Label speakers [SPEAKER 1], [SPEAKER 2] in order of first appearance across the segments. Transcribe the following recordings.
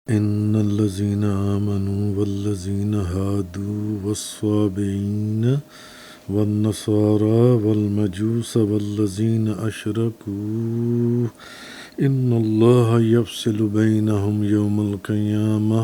[SPEAKER 1] ان الذین آمنوا والذین ہادوا والصابئین والنصارى والمجوس والذین اشرکوا ان اللہ یفصل بینہم یوم القیامہ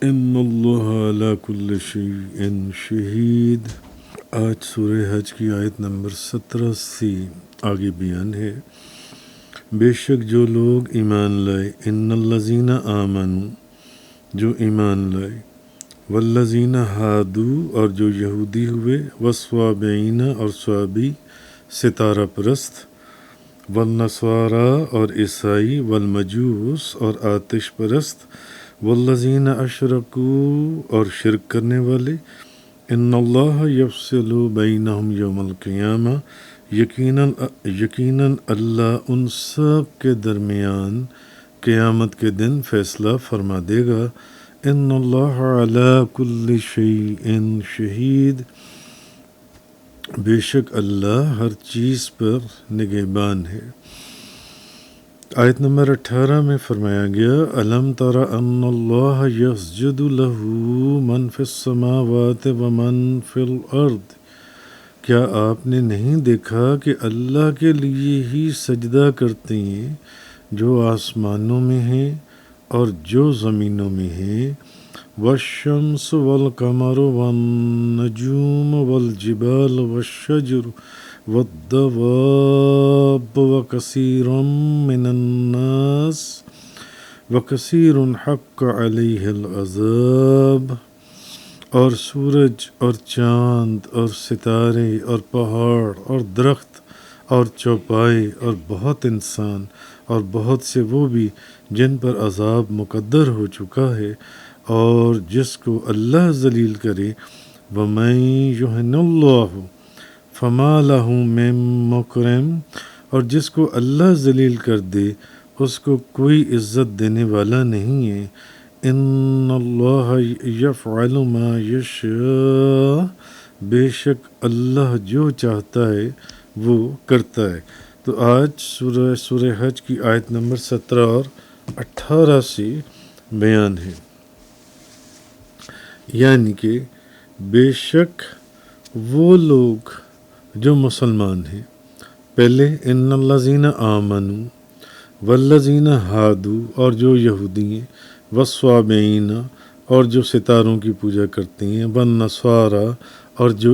[SPEAKER 1] ان اللہ علی کل شیء شہید۔ آج سورہ حج کی آیت نمبر 17 سے آگے بیان ہے۔ بے شک جو لوگ ایمان لائے، ان الذین آمنوا جو ایمان لائے، والذین ہادو اور جو یہودی ہوئے، والصابئین اور صابی ستارہ پرست، والنصارى اور عیسائی، والمجوس اور آتش پرست، والذین اشرکوا اور شرک کرنے والے، ان اللہ یفصل بینہم یوم القیامہ یقیناً اللہ ان سب کے درمیان قیامت کے دن فیصلہ فرما دے گا۔ ان اللہ علی کل شیء شہید، بے شک اللہ ہر چیز پر نگہبان ہے۔ آیت نمبر 18 میں فرمایا گیا، الم تر ان اللہ یسجد لہ من فی السماوات ومن فی الارض، کیا آپ نے نہیں دیکھا کہ اللہ کے لیے ہی سجدہ کرتے ہیں جو آسمانوں میں ہیں اور جو زمینوں میں ہیں، والشمس والقمر والنجوم والجبال والشجر والدواب وکثیر من الناس وکثیر حق علیہ العذاب، اور سورج اور چاند اور ستارے اور پہاڑ اور درخت اور چوپائے اور بہت انسان اور بہت سے وہ بھی جن پر عذاب مقدر ہو چکا ہے، اور جس کو اللہ ذلیل کرے، وَمَن يُهِنِ اللَّهُ فَمَا لَهُ مِن مُّكْرِمٍ، اور جس کو اللہ ذلیل کر دے اس کو کوئی عزت دینے والا نہیں ہے۔ ان اللہ یفعل ما یشاء، بے شک اللہ جو چاہتا ہے وہ کرتا ہے۔ تو آج سورہ حج کی آیت نمبر 17 اور 18 سے بیان ہے، یعنی کہ بے شک وہ لوگ جو مسلمان ہیں، پہلے ان الذین آمنوا والذین ہادوا اور جو یہودی ہیں، والصابئین اور جو ستاروں کی پوجا کرتے ہیں، والنصارى اور جو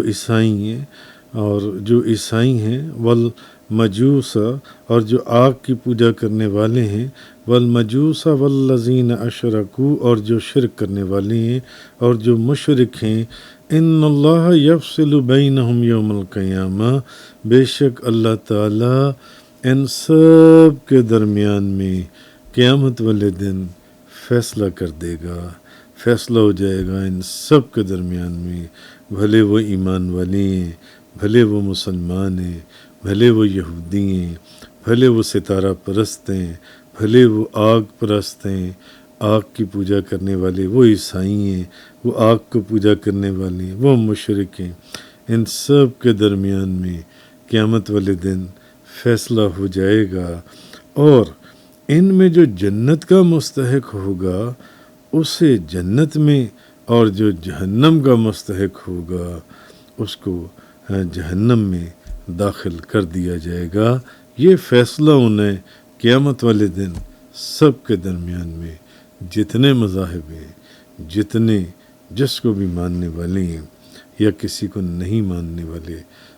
[SPEAKER 1] عیسائی ہیں، والمجوس اور جو آگ کی پوجا کرنے والے ہیں، والمجوس والذین اشرکوا اور جو شرک کرنے والے ہیں اور جو مشرک ہیں، ان اللہ یفصل بینہم یوم القیامہ، بے شک اللہ تعالیٰ ان سب کے درمیان میں قیامت والے دن فیصلہ کر دے گا، فیصلہ ہو جائے گا ان سب کے درمیان میں، بھلے وہ ایمان والے ہیں، بھلے وہ مسلمان ہیں، بھلے وہ یہودی ہیں، بھلے وہ ستارہ پرست ہیں، بھلے وہ آگ پرست ہیں، آگ کی پوجا کرنے والے، وہ عیسائی ہیں، وہ آگ کو پوجا کرنے والے ہیں، وہ مشرک ہیں، ان سب کے درمیان میں قیامت والے دن فیصلہ ہو جائے گا، اور ان میں جو جنت کا مستحق ہوگا اسے جنت میں، اور جو جہنم کا مستحق ہوگا اس کو جہنم میں داخل کر دیا جائے گا۔ یہ فیصلہ انہیں قیامت والے دن سب کے درمیان میں، جتنے مذاہب ہیں، جتنے جس کو بھی ماننے والے ہیں یا کسی کو نہیں ماننے والے،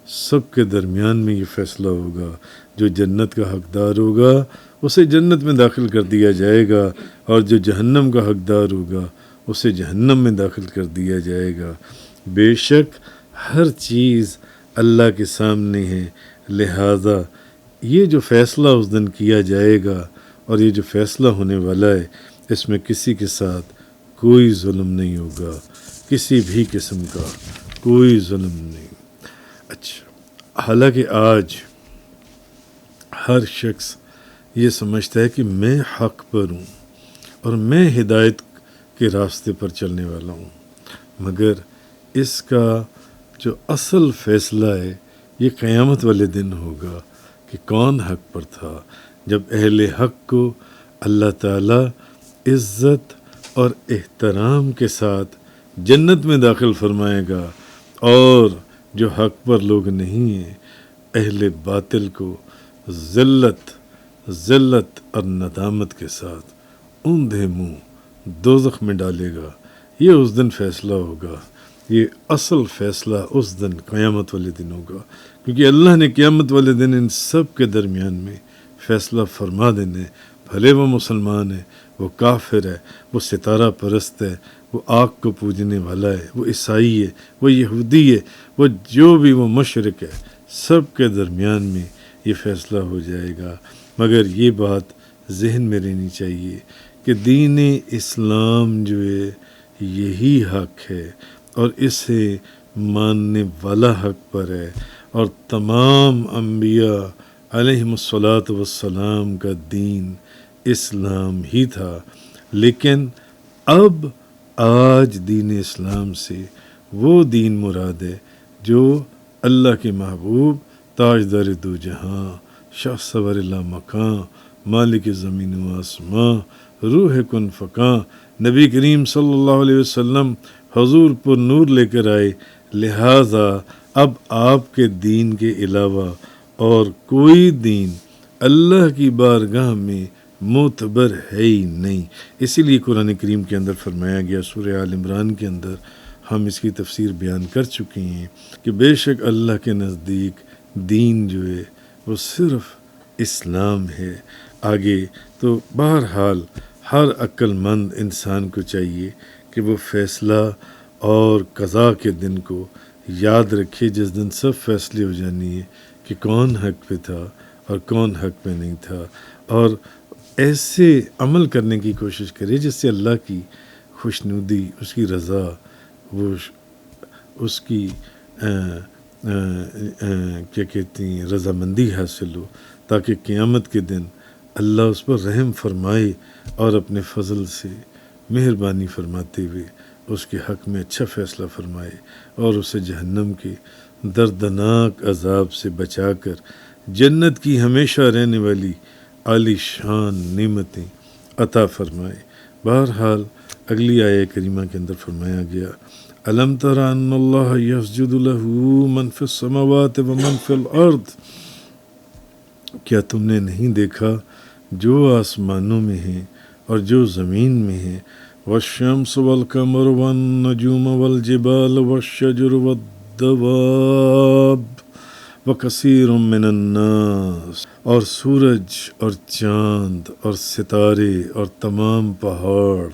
[SPEAKER 1] سب کے درمیان میں یہ فیصلہ ہوگا۔ جو جنت کا حقدار ہوگا اسے جنت میں داخل کر دیا جائے گا، اور جو جہنم کا حقدار ہوگا اسے جہنم میں داخل کر دیا جائے گا۔ بے شک ہر چیز اللہ کے سامنے ہے، لہذا یہ جو فیصلہ اس دن کیا جائے گا اور یہ جو فیصلہ ہونے والا ہے، اس میں کسی کے ساتھ کوئی ظلم نہیں ہوگا، کسی بھی قسم کا کوئی ظلم نہیں۔ اچھا، حالانکہ آج ہر شخص یہ سمجھتا ہے کہ میں حق پر ہوں اور میں ہدایت کے راستے پر چلنے والا ہوں، مگر اس کا جو اصل فیصلہ ہے یہ قیامت والے دن ہوگا کہ کون حق پر تھا۔ جب اہل حق کو اللہ تعالیٰ عزت اور احترام کے ساتھ جنت میں داخل فرمائے گا، اور جو حق پر لوگ نہیں ہیں اہل باطل کو ذلت اور ندامت کے ساتھ اوندھے منہ دوزخ میں ڈالے گا۔ یہ اس دن فیصلہ ہوگا، یہ اصل فیصلہ اس دن قیامت والے دن ہوگا، کیونکہ اللہ نے قیامت والے دن ان سب کے درمیان میں فیصلہ فرما دینے، بھلے وہ مسلمان ہے، وہ کافر ہے، وہ ستارہ پرست ہے، وہ آگ کو پوجنے والا ہے، وہ عیسائی ہے، وہ یہودی ہے، وہ جو بھی وہ مشرک ہے، سب کے درمیان میں یہ فیصلہ ہو جائے گا۔ مگر یہ بات ذہن میں رہنی چاہیے کہ دین اسلام جو ہے یہی حق ہے، اور اسے ماننے والا حق پر ہے، اور تمام انبیاء علیہم الصلاۃ والسلام کا دین اسلام ہی تھا۔ لیکن اب آج دین اسلام سے وہ دین مراد ہے جو اللہ کے محبوب تاجدار دو جہاں، شاہ سوار اللہ مکاں، مالک زمین و آسماں، روح کن فکاں نبی کریم صلی اللہ علیہ وسلم حضور پر نور لے کر آئے۔ لہٰذا اب آپ کے دین کے علاوہ اور کوئی دین اللہ کی بارگاہ میں معتبر ہے ہی نہیں۔ اسی لیے قرآن کریم کے اندر فرمایا گیا، سورہ آل عمران کے اندر ہم اس کی تفسیر بیان کر چکے ہیں کہ بے شک اللہ کے نزدیک دین جو ہے وہ صرف اسلام ہے۔ آگے تو بہرحال ہر عقل مند انسان کو چاہیے کہ وہ فیصلہ اور قضاء کے دن کو یاد رکھے، جس دن سب فیصلے ہو جانی ہے کہ کون حق پہ تھا اور کون حق پہ نہیں تھا، اور ایسے عمل کرنے کی کوشش کرے جس سے اللہ کی خوشنودی، اس کی رضا، وہ اس کی کیا کہتے ہیں رضامندی حاصل ہو، تاکہ قیامت کے دن اللہ اس پر رحم فرمائے اور اپنے فضل سے مہربانی فرماتے ہوئے اس کے حق میں اچھا فیصلہ فرمائے، اور اسے جہنم کے دردناک عذاب سے بچا کر جنت کی ہمیشہ رہنے والی عالی شان نعمتیں عطا فرمائے۔ بہرحال اگلی آیہ کریمہ کے اندر فرمایا گیا، الم تر ان اللہ یسجد لہ من فی السماوات ومن فی الارض، کیا تم نے نہیں دیکھا جو آسمانوں میں ہیں اور جو زمین میں ہیں، والشمس والقمر والنجوم والجبال والشجر والدواب وکثیر من الناس، اور سورج اور چاند اور ستارے اور تمام پہاڑ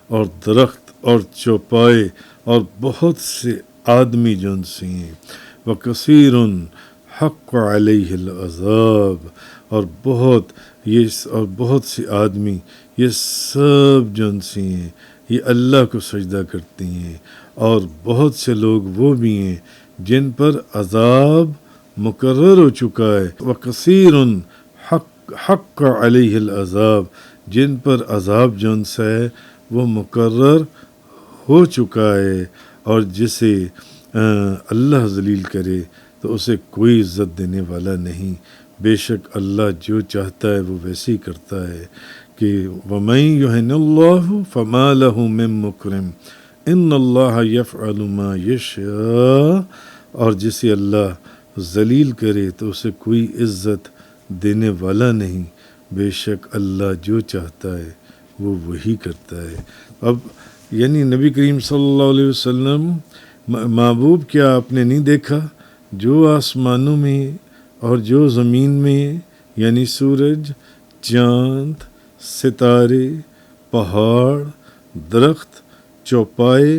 [SPEAKER 1] اور درخت اور چوپائے اور بہت سے آدمی جن سے ہیں، وکثیر حق علیہ العذاب، اور بہت سے آدمی یہ سب جن سے ہیں یہ اللہ کو سجدہ کرتے ہیں، اور بہت سے لوگ وہ بھی ہیں جن پر عذاب مقرر ہو چکا ہے، وکثیر حق علیہ العذاب، جن پر عذاب جون سا ہے وہ مقرر ہو چکا ہے، اور جسے اللہ ذلیل کرے تو اسے کوئی عزت دینے والا نہیں۔ بے شک اللہ جو چاہتا ہے وہ ویسے ہی کرتا ہے کہ وَمَن يُهِنِ اللَّهُ فَمَا لَهُ مِن مُكْرِمٍ إِنَّ اللَّهَ يَفْعَلُ مَا يَشَاءُ، اور جسے اللہ ذلیل کرے تو اسے کوئی عزت دینے والا نہیں، بے شک اللہ جو چاہتا ہے وہ وہی کرتا ہے۔ اب یعنی نبی کریم صلی اللہ علیہ وسلم، محبوب کیا آپ نے نہیں دیکھا جو آسمانوں میں اور جو زمین میں، یعنی سورج، چاند، ستارے، پہاڑ، درخت، چوپائے،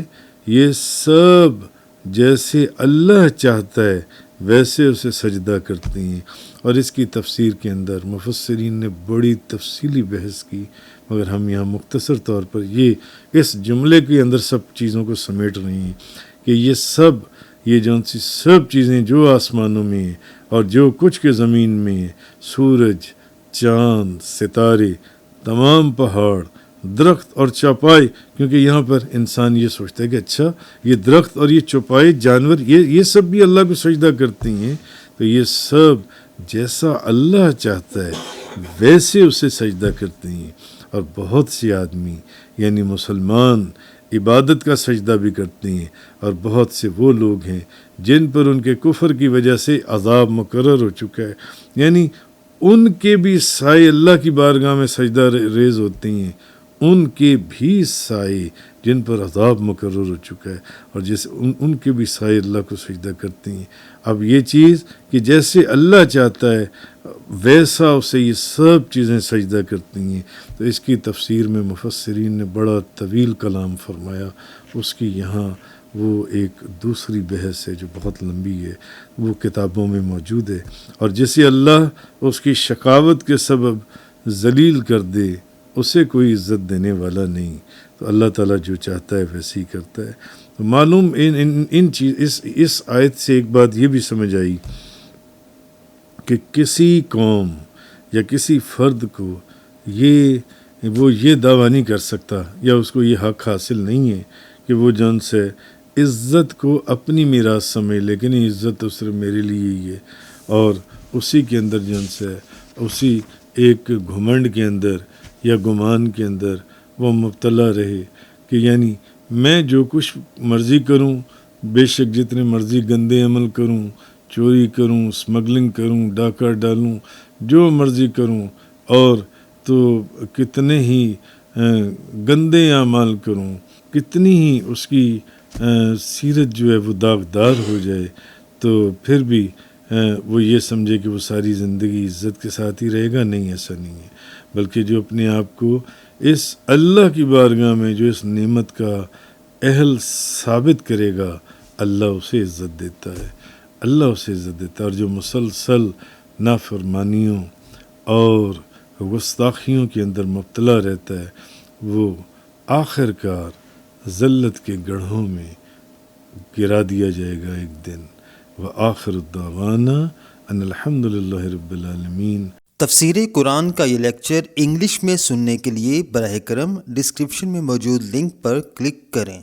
[SPEAKER 1] یہ سب جیسے اللہ چاہتا ہے ویسے اسے سجدہ کرتے ہیں۔ اور اس کی تفسیر کے اندر مفسرین نے بڑی تفصیلی بحث کی، مگر ہم یہاں مختصر طور پر اس جملے کے اندر سب چیزوں کو سمیٹ رہے ہیں کہ یہ جون سی سب چیزیں جو آسمانوں میں ہیں اور جو کچھ کے زمین میں ہیں، سورج، چاند، ستارے، تمام پہاڑ، درخت اور چوپائے، کیونکہ یہاں پر انسان یہ سوچتا ہے کہ اچھا یہ درخت اور یہ چوپائے جانور یہ سب بھی اللہ کو سجدہ کرتے ہیں، تو یہ سب جیسا اللہ چاہتا ہے ویسے اسے سجدہ کرتے ہیں۔ اور بہت سے آدمی یعنی مسلمان عبادت کا سجدہ بھی کرتے ہیں، اور بہت سے وہ لوگ ہیں جن پر ان کے کفر کی وجہ سے عذاب مقرر ہو چکا ہے، یعنی ان کے بھی سائے اللہ کی بارگاہ میں سجدہ ریز ہوتے ہیں، ان کے بھی سائے جن پر عذاب مقرر ہو چکا ہے، اور جیسے ان کے بھی سائے اللہ کو سجدہ کرتے ہیں۔ اب یہ چیز کہ جیسے اللہ چاہتا ہے ویسا اسے یہ سب چیزیں سجدہ کرتی ہیں، تو اس کی تفسیر میں مفسرین نے بڑا طویل کلام فرمایا، اس کی یہاں وہ ایک دوسری بحث ہے جو بہت لمبی ہے، وہ کتابوں میں موجود ہے۔ اور جسے اللہ اس کی شقاوت کے سبب ذلیل کر دے اسے کوئی عزت دینے والا نہیں، تو اللہ تعالیٰ جو چاہتا ہے ویسے ہی کرتا ہے۔ تو معلوم ان چیز اس آیت سے ایک بات یہ بھی سمجھ آئی کہ کسی قوم یا کسی فرد کو وہ یہ دعویٰ نہیں کر سکتا یا اس کو یہ حق حاصل نہیں ہے کہ وہ جن سے عزت کو اپنی میراث سمجھ، لیکن یہ عزت تو صرف میرے لیے ہی ہے، اور اسی کے اندر جن سے اسی ایک گھمنڈ کے اندر یا گمان کے اندر وہ مبتلا رہے کہ یعنی میں جو کچھ مرضی کروں، بے شک جتنے مرضی گندے عمل کروں، چوری کروں، اسمگلنگ کروں، ڈاکہ ڈالوں، جو مرضی کروں، اور تو کتنے ہی گندے اعمال کروں، کتنی ہی اس کی سیرت جو ہے وہ داغدار ہو جائے، تو پھر بھی وہ یہ سمجھے کہ وہ ساری زندگی عزت کے ساتھ ہی رہے گا۔ نہیں، ایسا نہیں ہے، بلکہ جو اپنے آپ کو اس اللہ کی بارگاہ میں جو اس نعمت کا اہل ثابت کرے گا، اللہ اسے عزت دیتا ہے، اللہ اسے عزت دیتا ہے۔ اور جو مسلسل نافرمانیوں اور گستاخیوں کے اندر مبتلا رہتا ہے، وہ آخر کار ذلت کے گڑھوں میں گرا دیا جائے گا ایک دن۔ وآخر الدعوانا ان الحمد للہ رب العالمین۔
[SPEAKER 2] تفسیر قرآن کا یہ لیکچر انگلش میں سننے کے لیے براہ کرم ڈسکرپشن میں موجود لنک پر کلک کریں۔